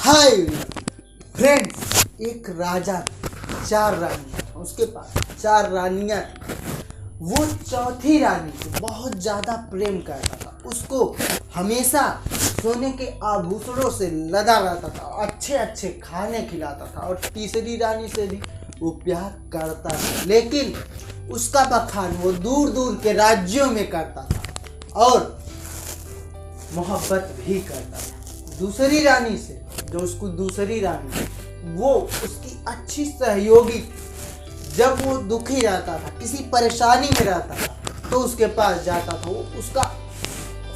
Hi friends, एक राजा चार रानियां, उसके पास चार रानियां। वो चौथी रानी से बहुत ज्यादा प्रेम करता था। उसको हमेशा सोने के आभूषणों से लदा रहता था, अच्छे अच्छे खाने खिलाता था। और तीसरी रानी से भी वो प्यार करता था, लेकिन उसका बखान वो दूर दूर के राज्यों में करता था और मोहब्बत भी करता था दूसरी रानी से। जो उसको दूसरी रानी, वो उसकी अच्छी सहयोगी। जब वो दुखी रहता था, किसी परेशानी में रहता था, तो उसके पास जाता था। वो उसका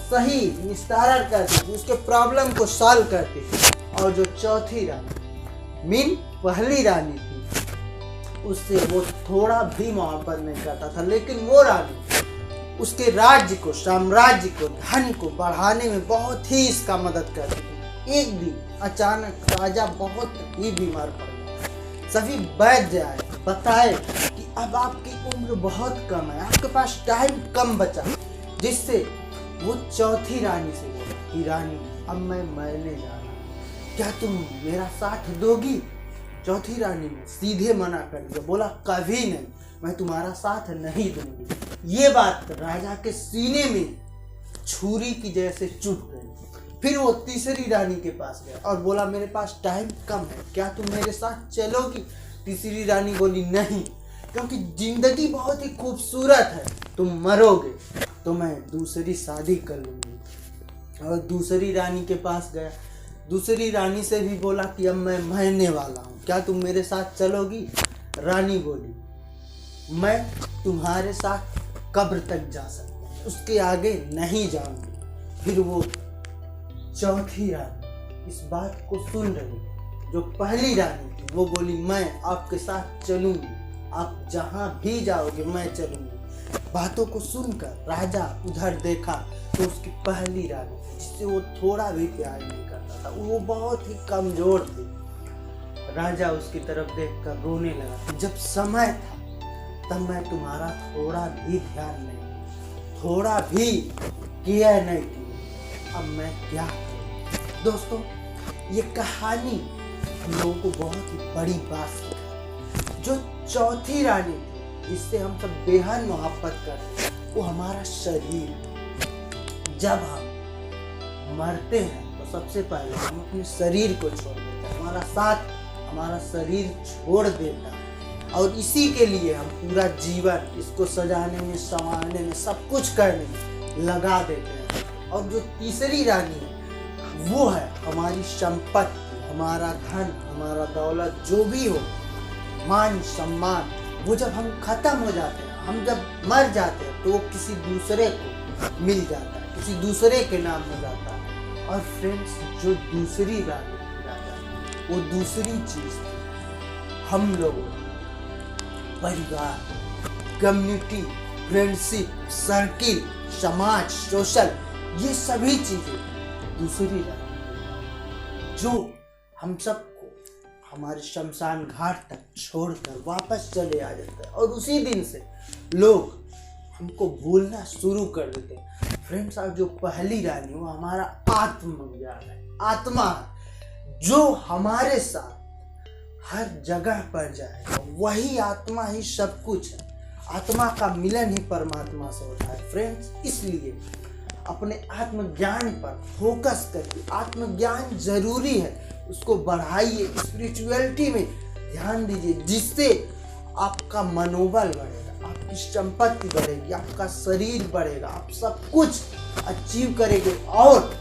सही निस्तारण करती थी, उसके प्रॉब्लम को सॉल्व करती थी। और जो चौथी रानी मीन पहली रानी थी, उससे वो थोड़ा भी मोहब्बत नहीं करता था, लेकिन वो रानी उसके राज्य को, साम्राज्य को, धन को बढ़ाने में बहुत ही इसका मदद करती थी। एक दिन अचानक राजा बहुत ही बीमार पड़ गया। सभी वैद्य आए, बताए कि अब आपकी उम्र बहुत कम है, आपके पास टाइम कम बचा। जिससे वो चौथी रानी से बोला कि रानी, अब मैं मरने जा रहा हूँ, क्या तुम मेरा साथ दोगी? चौथी रानी ने सीधे मना कर दिया, बोला कभी नहीं, मैं तुम्हारा साथ नहीं दूंगी। ये बात राजा के सीने में छुरी की जैसे चुभ गई। फिर वो तीसरी रानी के पास गया और बोला मेरे पास टाइम कम है, क्या तुम मेरे साथ चलोगी? तीसरी रानी बोली नहीं, क्योंकि जिंदगी बहुत ही खूबसूरत है, तुम मरोगे तो मैं दूसरी शादी कर लूंगी। और दूसरी रानी के पास गया, दूसरी रानी से भी बोला कि अब मैं मरने वाला हूँ, क्या तुम मेरे साथ चलोगी? रानी बोली मैं तुम्हारे साथ कब्र तक जा सकती हूँ, उसके आगे नहीं जाऊंगी। फिर वो चौथी रानी इस बात को सुन रही, जो पहली रानी थी, वो बोली मैं आपके साथ चलूंगी, आप जहां भी जाओगे मैं चलूंगी। बातों को सुनकर राजा उधर देखा तो उसकी पहली रानी, जिससे वो थोड़ा भी प्यार नहीं करता था, वो बहुत ही कमजोर थी। राजा उसकी तरफ देखकर रोने लगा। जब समय था तब मैं तुम्हारा थोड़ा भी ध्यान नहीं, थोड़ा भी केयर नहीं की, अब मैं क्या करूं? दोस्तों, ये कहानी हम लोगों को बहुत ही बड़ी बात सिखाई। जो चौथी रानी थी, जिससे हम सब बेहद मोहब्बत करते हैं, वो हमारा शरीर। जब हम मरते हैं तो सबसे पहले हम अपने शरीर को छोड़ देते हैं, हमारा साथ हमारा शरीर छोड़ देता है। और इसी के लिए हम पूरा जीवन इसको सजाने में, संवारने में, सब कुछ करने में लगा देते हैं। और जो तीसरी रानी है, वो है हमारी संपत्ति, हमारा धन, हमारा दौलत, जो भी हो, मान सम्मान। वो जब हम खत्म हो जाते हैं, हम जब मर जाते हैं, तो वो किसी दूसरे को मिल जाता है, किसी दूसरे के नाम हो जाता है। और फ्रेंड्स, जो दूसरी रानी, वो दूसरी चीज थी। हम लोगों, परिवार, कम्युनिटी, फ्रेंडशिप, सर्किल, समाज, सोशल, ये सभी चीजें दूसरी रानी, जो हम सबको हमारे शमशान घाट तक छोड़कर वापस चले आ जाते हैं। और उसी दिन से लोग हमको भूलना शुरू कर देते हैं। फ्रेंड्स, आज जो पहली रानी, वो हमारा आत्मज्ञान है, आत्मा, जो हमारे साथ हर जगह पर जाएगा। वही आत्मा ही सब कुछ है। आत्मा का मिलन ही परमात्मा से होता है। फ्रेंड्स, इसलिए अपने आत्मज्ञान पर फोकस करिए। आत्मज्ञान जरूरी है, उसको बढ़ाइए, स्पिरिचुअलिटी में ध्यान दीजिए, जिससे आपका मनोबल बढ़ेगा, आपकी संपत्ति बढ़ेगी, आपका शरीर बढ़ेगा, आप सब कुछ अचीव करेंगे। और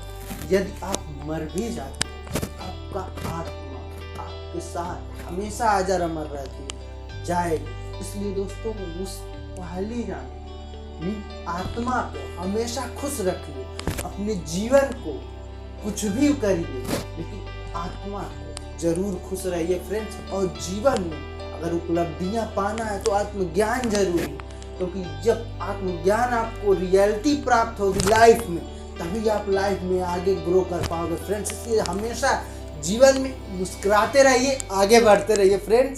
यदि आप मर भी जाते हैं, आपका आत्मा आपके साथ हमेशा अजर अमर रहती है, जाएगी। इसलिए दोस्तों, उस पहली रानी आत्मा को हमेशा खुश रखिए। अपने जीवन को कुछ भी करिए, लेकिन आत्मा को जरूर खुश रहिए फ्रेंड्स। और जीवन में अगर उपलब्धियां पाना है तो आत्मज्ञान जरूरी है, क्योंकि जब आत्मज्ञान आपको रियलिटी प्राप्त होगी लाइफ में, तभी आप लाइफ में आगे ग्रो कर पाओगे फ्रेंड्स। इसलिए हमेशा जीवन में मुस्कुराते रहिए, आगे बढ़ते रहिए फ्रेंड्स।